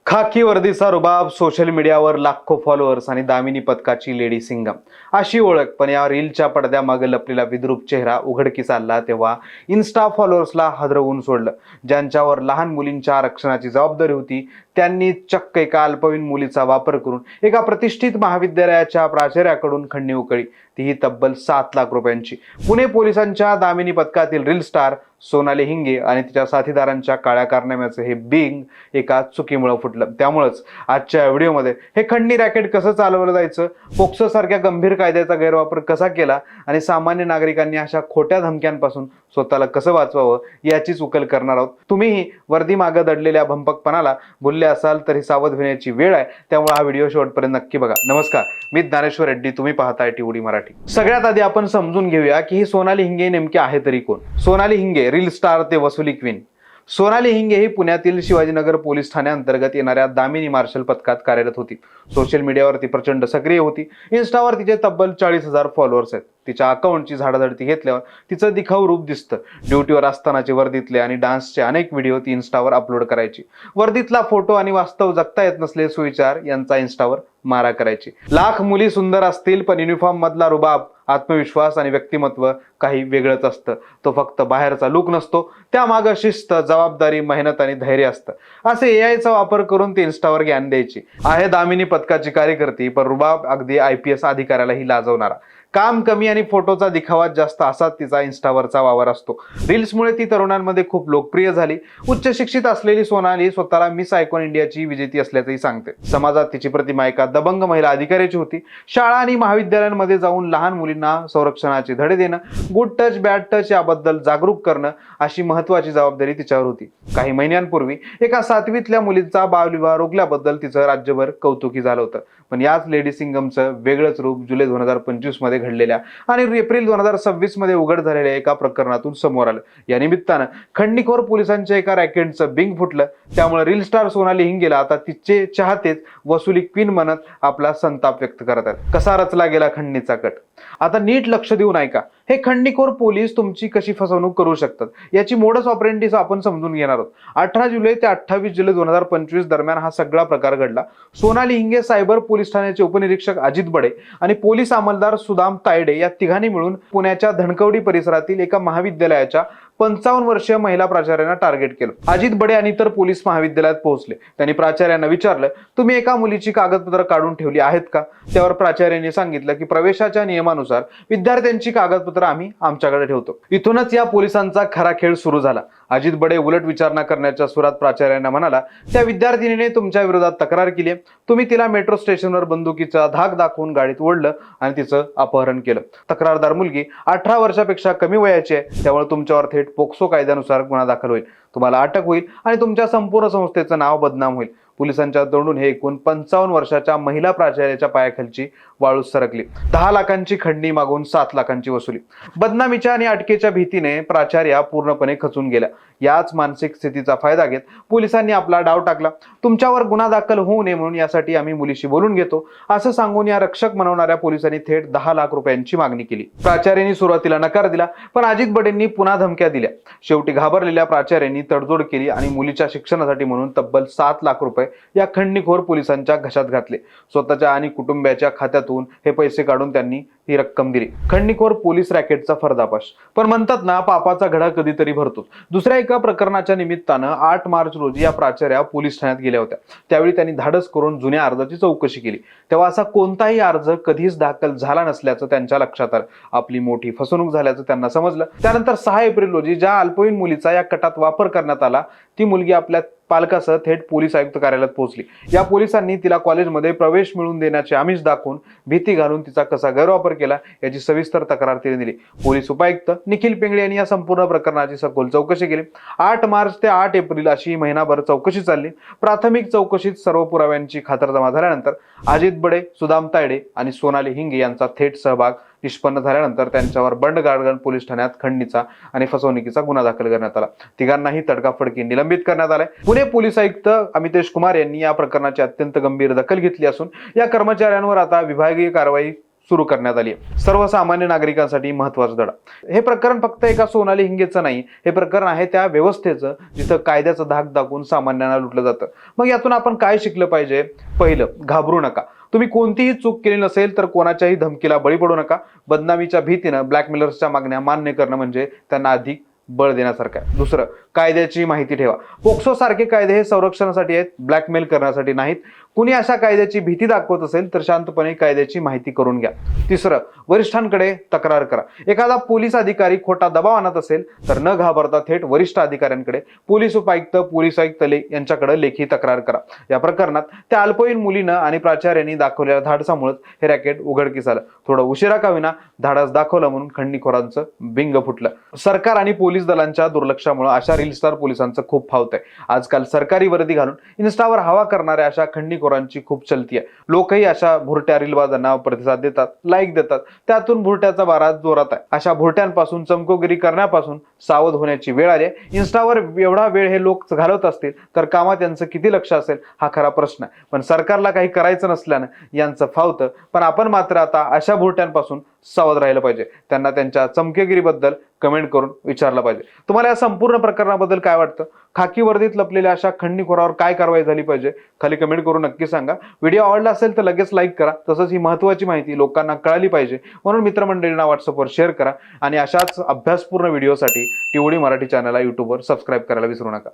खाकी वर्दीचा रुबाब, सोशल मीडियावर लाखो फॉलोअर्स आणि दामिनी पथकाची लेडी सिंगम अशी ओळख. पण या रीलच्या पडद्यामागे लपलेला विद्रूप चेहरा उघडकीस आला तेव्हा इन्स्टा फॉलोअर्सला हादरवून सोडलं. ज्यांच्यावर लहान मुलींच्या रक्षणाची जबाबदारी होती त्यांनी चक्क एका अल्पवयीन मुलीचा वापर करून एका प्रतिष्ठित महाविद्यालयाच्या प्राचार्याकडून खंडणी उकळली, तीही तब्बल 7 लाख रुपयांची. पुणे पोलिसांच्या दामिनी पथकातील रील स्टार सोनाली हिंगे आणि तिच्या साथीदारांच्या काळ्या कारनाम्याचं हे बिंग एका चुकीमुळे फुटलं. त्यामुळेच आजच्या व्हिडिओमध्ये हे खंडणी रॅकेट कसं चालवलं जायचं, पोक्सो सारख्या गंभीर कायद्याचा गैरवापर कसा केला आणि सामान्य नागरिकांनी अशा खोट्या धमक्यांपासून स्वतःला कसं वाचवावं याचीच उकल करणार आहोत. तुम्हीही वर्दी मागे दडलेल्या भंपकपणाला भुलले असाल तर ही सावध होण्याची वेळ आहे, त्यामुळे हा व्हिडिओ शेवटपर्यंत नक्की बघा. नमस्कार, मी ज्ञानेश्वर रेड्डी, तुम्ही पाहताय टीओडी मराठी. सगळ्यात आधी आपण समजून घेऊया की ही सोनाली हिंगे नेमकी आहे तरी कोण. सोनाली हिंगे रील स्टार ते वसुली क्वीन. सोनाली हिंगे ही पुण्यातील शिवाजीनगर पोलीस ठाण्याअंतर्गत येणाऱ्या दामिनी मार्शल पथकात कार्यरत होती. सोशल मीडियावर ती प्रचंड सक्रिय होती. इन्स्टावर तिचे तब्बल 40,000 फॉलोअर्स आहेत. तिच्या अकाउंटची झाडाझडती घेतल्यावर तिचं दिखाऊ रूप दिसतं. ड्युटीवर असतानाचे वर्दीतले आणि डान्सचे अनेक व्हिडिओ ती इन्स्टावर अपलोड करायची. वर्दीतला फोटो आणि वास्तव जगता येत नसले सुविचार यांचा इन्स्टावर मारा करायची. लाख मुली सुंदर असतील पण युनिफॉर्म मधला रुबाब, आत्मविश्वास आणि व्यक्तिमत्व काही वेगळंच असतं. तो फक्त बाहेरचा लुक नसतो, त्यामागे शिस्त, जबाबदारी, मेहनत आणि धैर्य असतं. असे एआयचा वापर करून ती इन्स्टावर ज्ञान द्यायची. आहे दामिनी पथकाची कार्यकर्ती पण रुबाब अगदी IPS अधिकाऱ्यालाही लाजवणारा. काम कमी आणि फोटोचा दिखावा जास्त असा तिचा इन्स्टावरचा वावर असतो. रील्समुळे ती तरुणांमध्ये खूप लोकप्रिय झाली. उच्च शिक्षित असलेली सोनाली स्वतःला मिस आयकॉन इंडियाची विजेती असल्याचंही सांगते. समाजात तिची प्रतिमा एका दबंग महिला अधिकाऱ्याची होती. शाळा आणि महाविद्यालयांमध्ये जाऊन लहान मुलींना संरक्षणाचे धडे देणं, गुड टच बॅड टच याबद्दल जागरूक करणं अशी महत्वाची जबाबदारी तिच्यावर होती. काही महिन्यांपूर्वी एका 7वीतल्या मुलींचा बालविवाह रोखल्याबद्दल तिचं राज्यभर कौतुकी झालं होतं. पण याच लेडी सिंगमचं वेगळंच रूप जुलै 2025 मध्ये घडलेल्या आणि एप्रिल 2026 मध्ये उघड झालेल्या एका प्रकरणातून समोर आलं. या निमित्तानं खंडणीखोर पोलिसांच्या एका रॅकेटचं बिंग फुटलं. त्यामुळे रील स्टार सोनाली हिंगेला आता तिचे चाहतेच वसुली क्वीन म्हणत आपला संताप व्यक्त करत आहेत. कसा रचला गेला खंडणीचा कट, आता नीट लक्ष देऊन ऐका. हे खंडणीखोर पोलीस तुमची कशी फसवणूक करू शकतात याची मोडस ऑपरेंडी आपण समजून घेणार आहोत. 18 जुलै ते 28 जुलै 2025 दरम्यान हा सगळा प्रकार घडला. सोनाली हिंगे, सायबर पोलीस ठाण्याचे उपनिरीक्षक अजित बडे आणि पोलीस अंमलदार सुदाम तायडे या तिघांनी मिळून पुण्याच्या धनकवडी परिसरातील एका महाविद्यालयाच्या 55 वर्षीय महिला प्राचार्यांना टार्गेट केलं. अजित बडे आणि इतर पोलीस महाविद्यालयात पोहोचले. त्यांनी प्राचार्यांना विचारलं, तुम्ही एका मुलीची कागदपत्र काढून ठेवली आहेत का? त्यावर प्राचार्यांनी सांगितलं की प्रवेशाच्या नियमानुसार विद्यार्थ्यांची कागदपत्र आम्ही आमच्याकडे ठेवतो. इथूनच या पोलिसांचा खरा खेळ सुरू झाला. अजित बडे उलट विचारणा करण्याच्या सुरात प्राचार्यांना म्हणाला, त्या विद्यार्थिनीने तुमच्या विरोधात तक्रार केली आहे. तुम्ही तिला मेट्रो स्टेशनवर बंदुकीचा धाक दाखवून गाडीत ओढलं आणि तिचं अपहरण केलं. तक्रारदार मुलगी 18 वर्षापेक्षा कमी वयाची आहे, त्यामुळे तुमच्यावर थेट पोक्सो कायद्यानुसार गुन्हा दाखल होईल. तुम्हाला अटक होईल आणि तुमच्या संपूर्ण संस्थेचं नाव बदनाम होईल. पोलिसांच्या तोंडून हे एकूण 55 वर्षाच्या महिला प्राचार्याच्या पायाखालची वाळू सरकली. 10 लाखांची खंडणी मागून 7 लाखांची वसुली. बदनामीच्या आणि अटकेच्या भीतीने प्राचार्या पूर्णपणे खचून गेल्या. याच मानसिक स्थितीचा फायदा घेत पोलिसांनी आपला डाव टाकला. तुमच्यावर गुन्हा दाखल होऊ नये म्हणून यासाठी आम्ही मुलीशी बोलून घेतो असं सांगून या रक्षक म्हणवणाऱ्या पोलिसांनी थेट 10 लाख रुपयांची मागणी केली. प्राचार्यांनी सुरुवातीला नकार दिला, पण अजित बडेंनी पुन्हा धमक्या दिल्या. शेवटी घाबरलेल्या प्राचार्यांनी तडजोड केली आणि मुलीच्या शिक्षणासाठी म्हणून तब्बल 7 लाख रुपये या खंडणीखोर पोलिसांच्या घशात घातले. स्वतःच्या आणि कुटुंबाच्या खात्यातून हे पैसे काढून त्यांनी ही रक्कम दिली. खंडणीखोर पोलीस रॅकेटचा पर्दाफाश. पण म्हणतात ना, पापाचा घडा कधीतरी भरतो. दुसऱ्या एका प्रकरणाच्या निमित्तानं 8 मार्च रोजी या प्राचार्या पोलीस ठाण्यात गेल्या होत्या. त्यावेळी त्यांनी धाडस करून जुन्या अर्जाची चौकशी केली. तेव्हा असा कोणताही अर्ज कधीच दाखल झाला नसल्याचं त्यांच्या लक्षात आलं. आपली मोठी फसवणूक झाल्याचं त्यांना समजलं. त्यानंतर 6 एप्रिल रोजी ज्या अल्पवयीन मुलीचा या कटात वापर करण्यात आला, ती मुलगी आपल्या पालकासह थेट पोलीस आयुक्त कार्यालयात पोहोचली. या पोलिसांनी तिला कॉलेजमध्ये प्रवेश मिळवून देण्याचे आमिष दाखवून भीती घालून तिचा कसा गैरवापर केला याची सविस्तर तक्रार तिने दिली. पोलीस उपायुक्त निखिल पिंगळे यांनी या संपूर्ण प्रकरणाची सखोल चौकशी केली. 8 मार्च ते 8 एप्रिल अशी महिनाभर चौकशी चालली. प्राथमिक चौकशीत सर्व पुराव्यांची खातरजमा झाल्यानंतर अजित बडे, सुदाम तायडे आणि सोनाली हिंगे यांचा थेट सहभाग निष्पन्न झाल्यानंतर त्यांच्यावर बंड गार्डन पोलीस ठाण्यात खंडणीचा आणि फसवणुकीचा गुन्हा दाखल करण्यात आला. तिघांनाही तडकाफडकी निलंबित करण्यात आले. पुणे पोलीस आयुक्त अमितेश कुमार यांनी या प्रकरणाची अत्यंत गंभीर दखल घेतली असून या कर्मचाऱ्यांवर आता विभागीय कारवाई सुरू करण्यात आली आहे. सर्वसामान्य नागरिकांसाठी महत्त्वाचा धडा. हे प्रकरण फक्त एका सोनाली हिंगेचं नाही, हे प्रकरण आहे त्या व्यवस्थेचं जिथं कायद्याचं धाक दाखवून सामान्यांना लुटलं जातं. मग यातून आपण काय शिकलं पाहिजे? पहिलं, घाबरू नका. तुम्ही कोणतीही चूक केली नसेल तर कोणाच्याही धमकीला बळी पडू नका. बदनामीच्या भीतीनं ब्लॅकमेलर्सच्या मागण्या मान्य करणं म्हणजे त्यांना अधिक बळ देण्यासारखं आहे. दुसरं, कायद्याची माहिती ठेवा. पोक्सो सारखे कायदे हे संरक्षणासाठी आहेत, ब्लॅकमेल करण्यासाठी नाहीत. कुणी अशा कायद्याची भीती दाखवत असेल तर शांतपणे कायद्याची माहिती करून घ्या. तिसरं, वरिष्ठांकडे तक्रार करा. एखादा पोलीस अधिकारी खोटा दबाव आणत असेल तर न घाबरता थेट वरिष्ठ अधिकाऱ्यांकडे, पोलीस उपायुक्त, पोलीस आयुक्त यांच्याकडे लेखी तक्रार करा. या प्रकरणात त्या अल्पवयीन मुलीनं आणि प्राचार्यांनी दाखवलेल्या धाडसामुळेच हे रॅकेट उघडकीस आलं. थोडं उशिरा का होईना धाडस दाखवलं म्हणून खंडणीखोरांचं बिंग फुटलं. सरकार आणि पोलीस दलांच्या दुर्लक्षामुळे अशा रील स्टार पोलिसांचं खूप फावत आहे. आजकाल सरकारी वर्दी घालून इन्स्टावर हवा करणाऱ्या अशा खंडणीखोरांची खूप चलती आहे. लोकही अशा भुरट्या रीलबाजांना प्रतिसाद देतात, लाईक देतात. त्यातून भुरट्याचा वारा जोरात आहे. अशा भुरट्यांपासून, चमकोगिरी करण्यापासून सावध होण्याची वेळ आली आहे. इन्स्टावर एवढा वेळ हे लोक घालवत असतील तर कामात यांचं किती लक्ष असेल हा खरा प्रश्न आहे. पण सरकारला काही करायचं नसल्यानं यांचं फावतं. पण आपण मात्र आता अशा भुरट्यांपासून सावध राहिलं पाहिजे. त्यांना त्यांच्या चमकेगिरीबद्दल कमेंट करून विचारलं पाहिजे. तुम्हाला या संपूर्ण प्रकरणाबद्दल काय वाटतं? खाकी वर्दीत लपलेल्या अशा खंडणीखोरावर काय कारवाई झाली पाहिजे? खाली कमेंट करून नक्की सांगा. व्हिडिओ आवडला असेल तर लगेच लाईक करा. तसंच ही महत्त्वाची माहिती लोकांना कळाली पाहिजे म्हणून मित्रमंडळींना व्हॉट्सअपवर शेअर करा. आणि अशाच अभ्यासपूर्ण व्हिडिओसाठी टिवडी मराठी चॅनलला यूट्यूबवर सबस्क्राईब करायला विसरू नका.